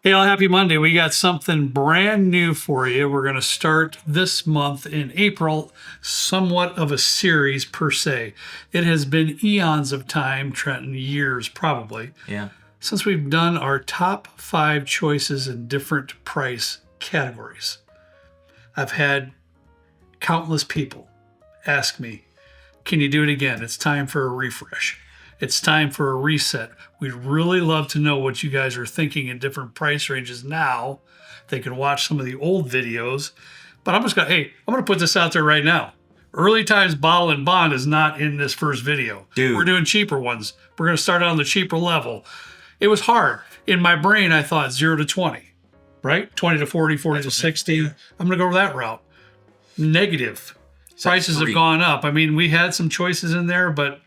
Hey, all happy Monday. We got something brand new for you. We're going to start this month in April, somewhat of a series per se. It has been eons of time, Trenton, years probably, Yeah. since we've done our top 5 choices in different price categories. I've had countless people ask me, can you do it again? It's time for a refresh. It's time for a reset. We'd really love to know what you guys are thinking in different price ranges now. They can watch some of the old videos. But I'm gonna put this out there right now. Early Times Bottle and Bond is not in this first video. Dude. We're doing cheaper ones. We're gonna start on the cheaper level. It was hard. In my brain, I thought 0 to 20, right? 20 to 40, 40 to 60. I'm gonna go that route. Negative. Prices have gone up. I mean, we had some choices in there, but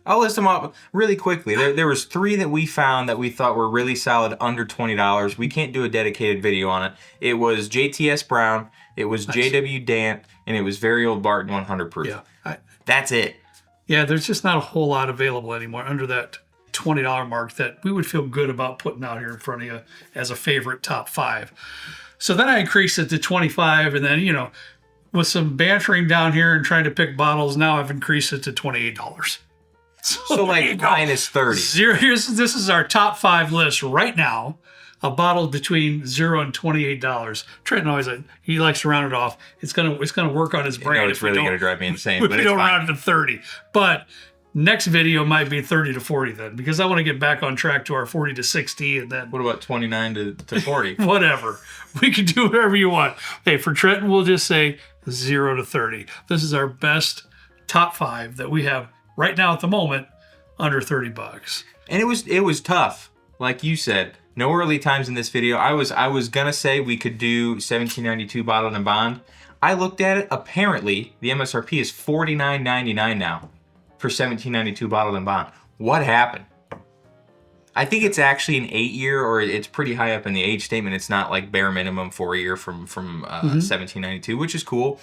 I'll list them up really quickly. There was 3 that we found that we thought were really solid under $20. We can't do a dedicated video on it. It was JTS Brown, it was JW Dant, and it was Very Old Barton 100 proof. yeah, That's it. yeah, there's just not a whole lot available anymore under that $20 mark that we would feel good about putting out here in front of you as a favorite top 5. So then I increased it to 25, and then, with some bantering down here and trying to pick bottles, now I've increased it to $28. So like minus 30. This is our top 5 list right now. A bottle between $0 and $28. Trent always he likes to round it off. It's gonna work on his brain. It's really gonna drive me insane. If but we it's don't fine. round it to 30. But next video might be 30 to 40 then, because I want to get back on track to our 40 to 60, and then What about 29 to 40? whatever. We can do whatever you want. Hey, for Trenton, we'll just say 0 to 30. This is our best top 5 that we have right now at the moment under $30. And it was tough. Like you said, no early times in this video. I was gonna say we could do 1792 bottled and bond. I looked at it. Apparently, the MSRP is $49.99 now for 1792 bottled and bond. What happened? I think it's actually an 8-year, or it's pretty high up in the age statement. It's not like bare minimum 4-year from 1792, which is cool.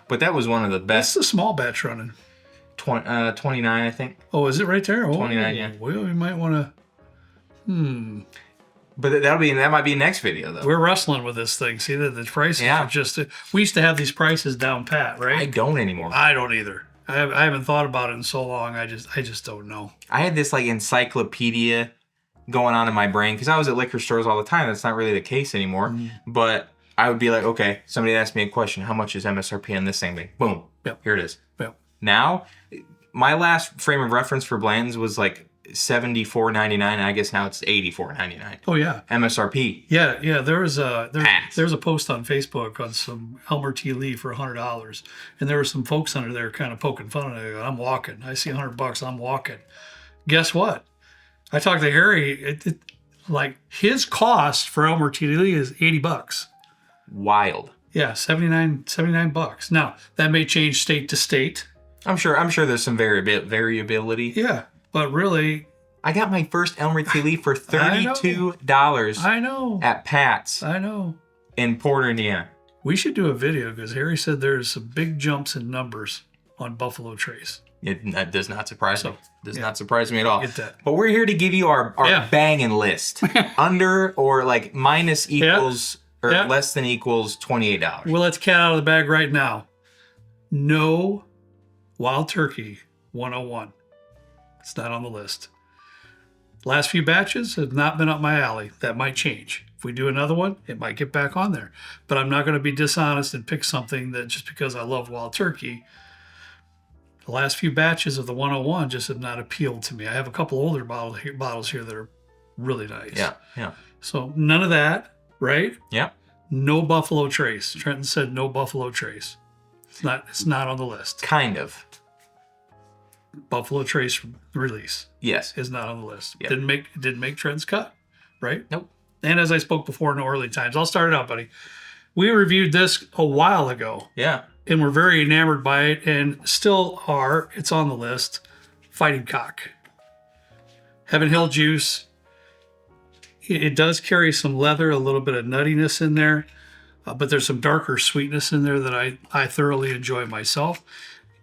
But that was one of the best. That's the small batch running. 29, I think. Oh, is it right there? Oh, 29, yeah. Well, we might want to. But that might be next video though. We're wrestling with this thing. See that the prices Yeah. are just. We used to have these prices down pat, right? I don't anymore. I don't either. I haven't thought about it in so long. I just don't know. I had this like encyclopedia going on in my brain because I was at liquor stores all the time. That's not really the case anymore. But I would be like, okay, somebody asked me a question. How much is MSRP on this thing? Boom. Yep. Here it is. Yep. Now, my last frame of reference for Blanton's was like $74.99. I guess now it's $84.99. Oh yeah. MSRP. Yeah. There's a Pass. post on Facebook on some Elmer T. Lee for $100, and there were some folks under there kind of poking fun at it. I'm walking. I see $100. I'm walking. Guess what? I talked to Harry. Like his cost for Elmer T. Lee is $80. Wild. Yeah, $79. Now that may change state to state. I'm sure there's some variability. Yeah, but really, I got my first Elmer T. Lee for $32 I know. at Pat's I know. in Porter, Indiana. We should do a video because Harry said there's some big jumps in numbers on Buffalo Trace. That does not surprise me. Does not surprise me at all. Get that. But we're here to give you our banging list. Under or like minus equals or less than equals $28. Well, let's cat out of the bag right now. No Wild Turkey 101. It's not on the list. Last few batches have not been up my alley. That might change. If we do another one, it might get back on there. But I'm not going to be dishonest and pick something that just because I love Wild Turkey. The last few batches of the 101 just have not appealed to me. I have a couple older bottles here that are really nice. Yeah. So none of that, right? Yeah. No Buffalo Trace. Trenton said no Buffalo Trace. It's not on the list. Kind of. Buffalo Trace release Yes. is not on the list. Yep. Didn't make Trent's cut, right? Nope. And as I spoke before in the early times, I'll start it out, buddy. We reviewed this a while ago. Yeah. And we're very enamored by it and still are. It's on the list. Fighting Cock. Heaven Hill Juice. It does carry some leather, a little bit of nuttiness in there, but there's some darker sweetness in there that I thoroughly enjoy myself.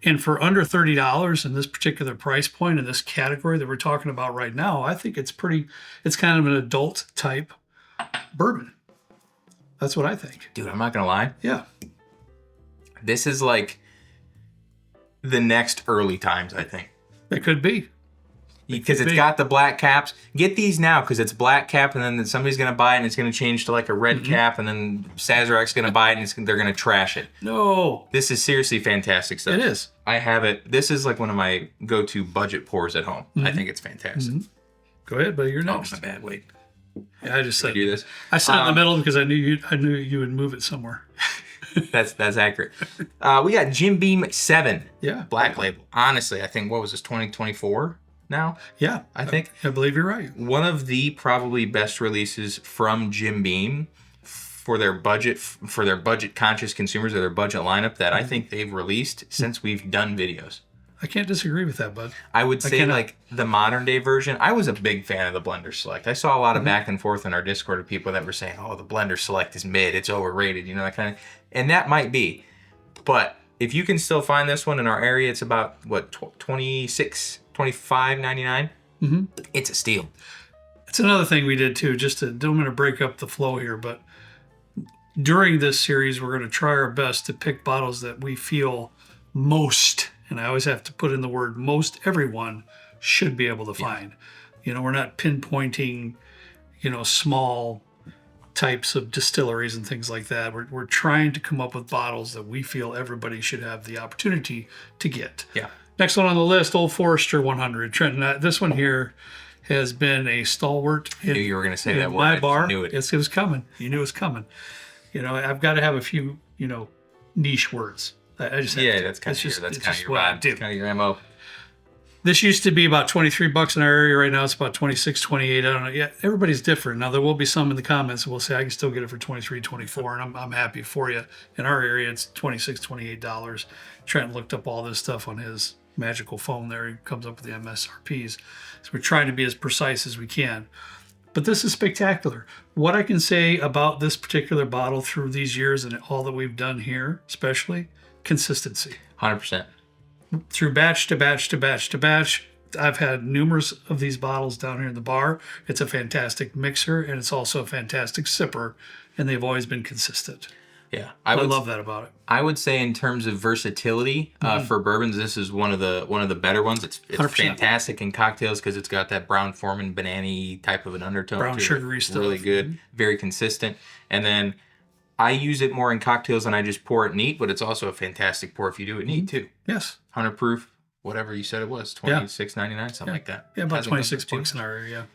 And for under $30 in this particular price point in this category that we're talking about right now, I think it's kind of an adult type bourbon. That's what I think. Dude, I'm not going to lie. Yeah. This is like the next early times, I think. It could be. Because it's got the black caps. Get these now because it's black cap, and then somebody's going to buy it, and it's going to change to like a red cap, and then Sazerac's going to buy it, and they're going to trash it. No. This is seriously fantastic stuff. It is. I have it. This is like one of my go-to budget pours at home. I think it's fantastic. Go ahead, buddy. You're next. Oh, my bad. Wait. Yeah, I just said do this. I sat in the middle because I knew you would move it somewhere. That's accurate. We got Jim Beam 7. Yeah. Black label. Honestly, I think, what was this, 2024 now? Yeah. I think. I believe you're right. One of the probably best releases from Jim Beam for their budget conscious consumers or their budget lineup that I think they've released since we've done videos. I can't disagree with that, bud. I would say like the modern day version. I was a big fan of the Blender Select. I saw a lot of back and forth in our Discord of people that were saying, "Oh, the Blender Select is mid. It's overrated." You know, that kind of. And that might be, but if you can still find this one in our area, it's about what $25.99. It's a steal. It's another thing we did too. Don't want to break up the flow here, but during this series, we're going to try our best to pick bottles that we feel most. And I always have to put in the word most, everyone should be able to find. You know, we're not pinpointing, small types of distilleries and things like that. We're trying to come up with bottles that we feel everybody should have the opportunity to get. Yeah. Next one on the list, Old Forester 100. Trent, this one here has been a stalwart. I knew you were going to say that word. My bar. I knew it. It was coming. You knew it was coming. I've got to have a few, niche words. That's kind of your vibe. That's kind of your MO. This used to be about $23 in our area. Right now it's about $26, $28. I don't know. Yeah, everybody's different. Now there will be some in the comments who will say I can still get it for $23, $24, and I'm happy for you. In our area it's $26, $28. Trent looked up all this stuff on his magical phone there. He comes up with the MSRPs. So we're trying to be as precise as we can. But this is spectacular. What I can say about this particular bottle through these years and all that we've done here, especially, consistency. 100%. Through batch to batch to batch to batch. I've had numerous of these bottles down here in the bar. It's a fantastic mixer, and it's also a fantastic sipper, and they've always been consistent. Yeah, I love that about it. I would say in terms of versatility for bourbons, this is one of the better ones. It's fantastic in cocktails because it's got that brown Foreman banana type of an undertone. Brown sugary stuff. Really good, very consistent. And then I use it more in cocktails than I just pour it neat, but it's also a fantastic pour if you do it neat too. Yes. 100 proof, whatever you said it was, $26.99, something like that. Yeah, about $26 in our area.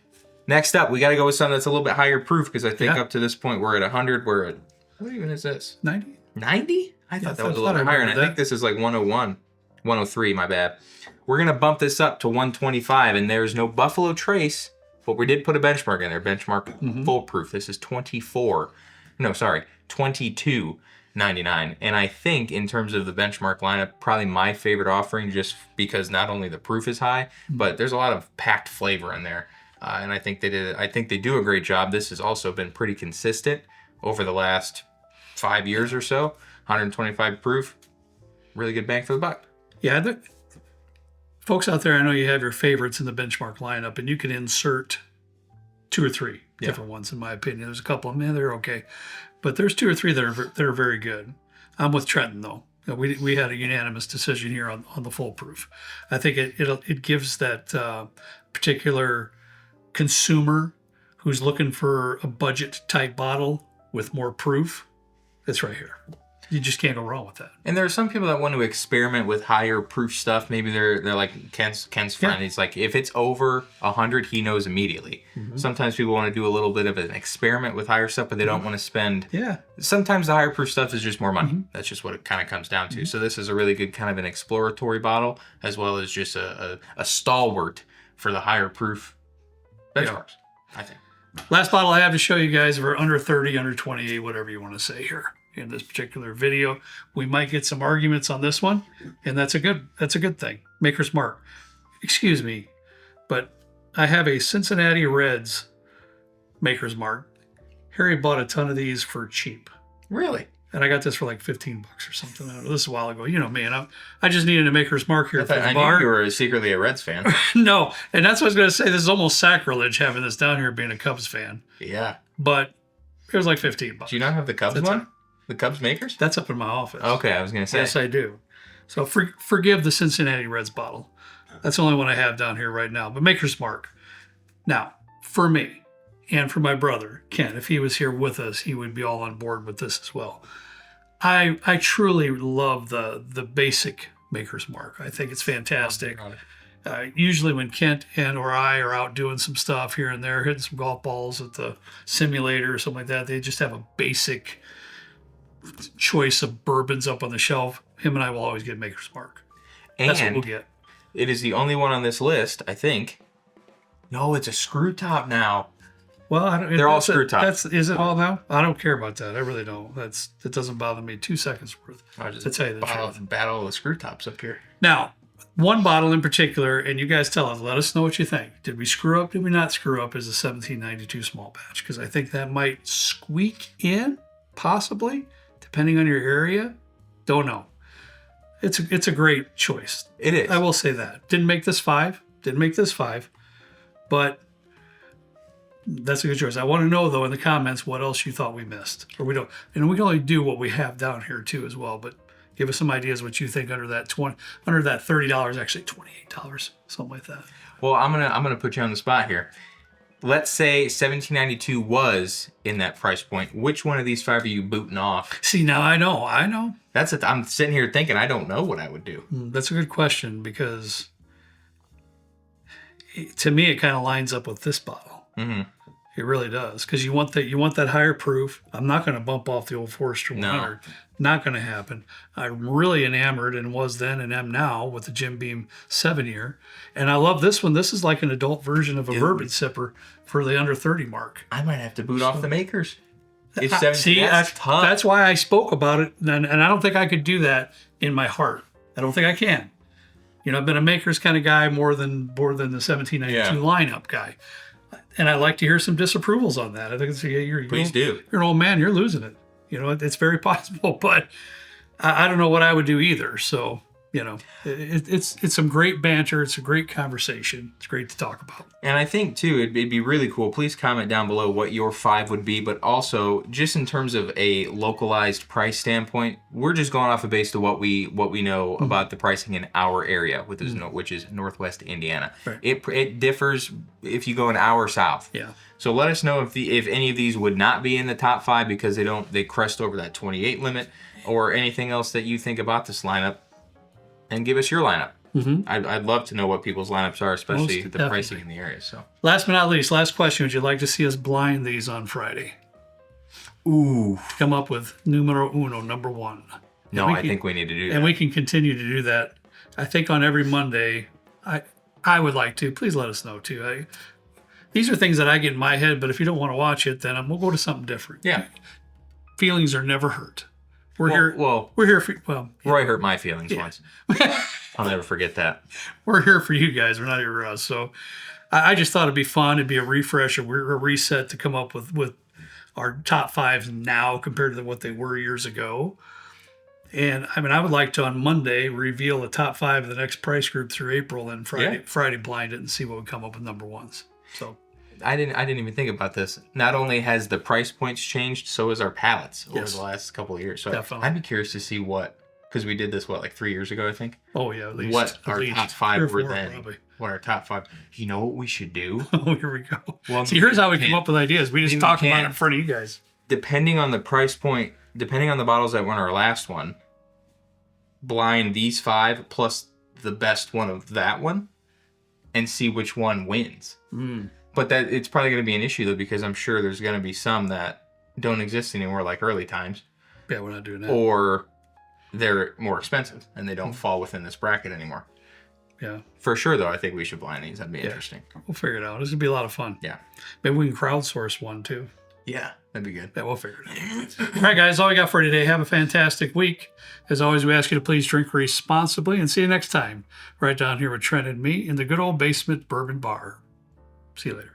Next up, we got to go with something that's a little bit higher proof because I think up to this point we're at 100. We're at, what even is this? 90? 90? I thought that was a little bit higher, and I think this is like 101, 103, my bad. We're going to bump this up to 125, and there's no Buffalo Trace, but we did put a benchmark in there, benchmark full proof. This is 22.99. And I think in terms of the benchmark lineup, probably my favorite offering just because not only the proof is high, but there's a lot of packed flavor in there. And I think they do a great job. This has also been pretty consistent over the last 5 years or so. 125 proof, really good bang for the buck. Yeah, folks out there, I know you have your favorites in the benchmark lineup, and you can insert 2 or 3 different ones, in my opinion. There's a couple of them, they're okay. But there's 2 or 3 that are very good. I'm with Trenton, though. We had a unanimous decision here on the full proof. I think it gives that particular consumer who's looking for a budget type bottle with more proof, it's right here. You just can't go wrong with that. And there are some people that want to experiment with higher proof stuff. Maybe they're like Ken's friend. Yeah. He's like, if it's over 100, he knows immediately. Sometimes people want to do a little bit of an experiment with higher stuff, but they don't want to spend. Yeah. Sometimes the higher proof stuff is just more money. That's just what it kind of comes down to. So this is a really good kind of an exploratory bottle, as well as just a stalwart for the higher proof benchmarks, I think. Last bottle I have to show you guys are under 30, under 28, whatever you want to say here. In this particular video, we might get some arguments on this one, and that's a good thing. Maker's Mark. Excuse me, but I have a Cincinnati Reds Maker's Mark. Harry bought a ton of these for cheap. Really? And I got this for like $15 or something. I don't know, this is a while ago. You know me, and I just needed a Maker's Mark here for the I bar. knew you were secretly a Reds fan. No, and that's what I was going to say. This is almost sacrilege having this down here being a Cubs fan. Yeah. But it was like $15. Do you not have the Cubs one? The Cubs Makers? That's up in my office. Okay, I was going to say. Yes, I do. So forgive the Cincinnati Reds bottle. That's the only one I have down here right now. But Maker's Mark. Now, for me and for my brother, Ken, if he was here with us, he would be all on board with this as well. I truly love the basic Maker's Mark. I think it's fantastic. Usually when Kent and or I are out doing some stuff here and there, hitting some golf balls at the simulator or something like that, they just have a basic choice of bourbons up on the shelf. Him and I will always get Maker's Mark. That's what we'll get. It is the only one on this list, I think. No, it's a screw top now. Well, they're all screw tops. Is it all now? I don't care about that. I really don't. It doesn't bother me 2 seconds worth. I just to tell you the truth. Battle of screw tops up here. Now, one bottle in particular, and you guys tell us, let us know what you think. Did we screw up? Did we not screw up? Is a 1792 small batch, because I think that might squeak in, possibly, depending on your area. Don't know. It's a great choice. It is. I will say that. Didn't make this 5, but that's a good choice. I want to know, though, in the comments what else you thought we missed. Or we don't. And we can only do what we have down here, too, as well. But give us some ideas what you think under that $30, actually $28, something like that. Well, I'm gonna put you on the spot here. Let's say 1792 was in that price point. Which one of these 5 are you booting off? See, now I know. That's it. I'm sitting here thinking I don't know what I would do. That's a good question, because to me it kind of lines up with this bottle. Mm-hmm. It really does, because you want that higher proof. I'm not going to bump off the old Forester 100. No. Not going to happen. I'm really enamored, and was then and am now, with the Jim Beam 7-year. And I love this one. This is like an adult version of a bourbon sipper for the under 30 mark. I might have to boot off the Makers. It's tough. That's why I spoke about it, and I don't think I could do that in my heart. I don't think I can. You know, I've been a Makers kind of guy more than the 1792 lineup guy. And I like to hear some disapprovals on that. I think Please do. You're an old man. You're losing it. You know, it's very possible, but I don't know what I would do either. So, you know, it's some great banter. It's a great conversation. It's great to talk about. And I think, too, it'd be really cool. Please comment down below what your 5 would be. But also, just in terms of a localized price standpoint, we're just going off of based on what we know about the pricing in our area, which is Northwest Indiana. Right. It differs if you go an hour south. Yeah. So let us know if any of these would not be in the top 5 because they crest over that 28 limit, or anything else that you think about this lineup, and give us your lineup. Mm-hmm. I'd love to know what people's lineups are, especially the pricing in the area. So, last but not least, last question: would you like to see us blind these on Friday? Ooh, come up with numero uno, number 1. No, I think we need to do that, and we can continue to do that. I think on every Monday. I would like to. Please let us know too. These are things that I get in my head, but if you don't want to watch it, then we'll go to something different. Yeah. Feelings are never hurt. We're here for. Well, Roy hurt my feelings once. I'll never forget that. We're here for you guys. We're not here for us. So I just thought it'd be fun. It'd be a refresh, a reset to come up with our top 5s now compared to what they were years ago. And I mean, I would like to on Monday reveal the top 5 of the next price group through April, and Friday blind it and see what would come up with number 1s. So I didn't even think about this. Not only has the price points changed, so has our palettes over the last couple of years. So definitely. I'd be curious to see because we did this 3 years ago, I think. Oh yeah, at least. What our top 5 were then. Probably. What our top 5. You know what we should do? Oh, here we go. Well, see, here's how we come up with ideas. We just talk about it in front of you guys. Depending on the price point, depending on the bottles that were in our last one, blind these 5 plus the best one of that one, and see which one wins. But that it's probably going to be an issue though, because I'm sure there's going to be some that don't exist anymore, like early times. Yeah, we're not doing that. Or they're more expensive and they don't fall within this bracket anymore. Yeah. For sure though, I think we should blind these. That'd be interesting. We'll figure it out. This would be a lot of fun. Yeah. Maybe we can crowdsource one too. Yeah, that'd be good. Yeah, we'll figure it out. All right, guys, all we got for today. Have a fantastic week. As always, we ask you to please drink responsibly, and see you next time right down here with Trent and me in the good old basement bourbon bar. See you later.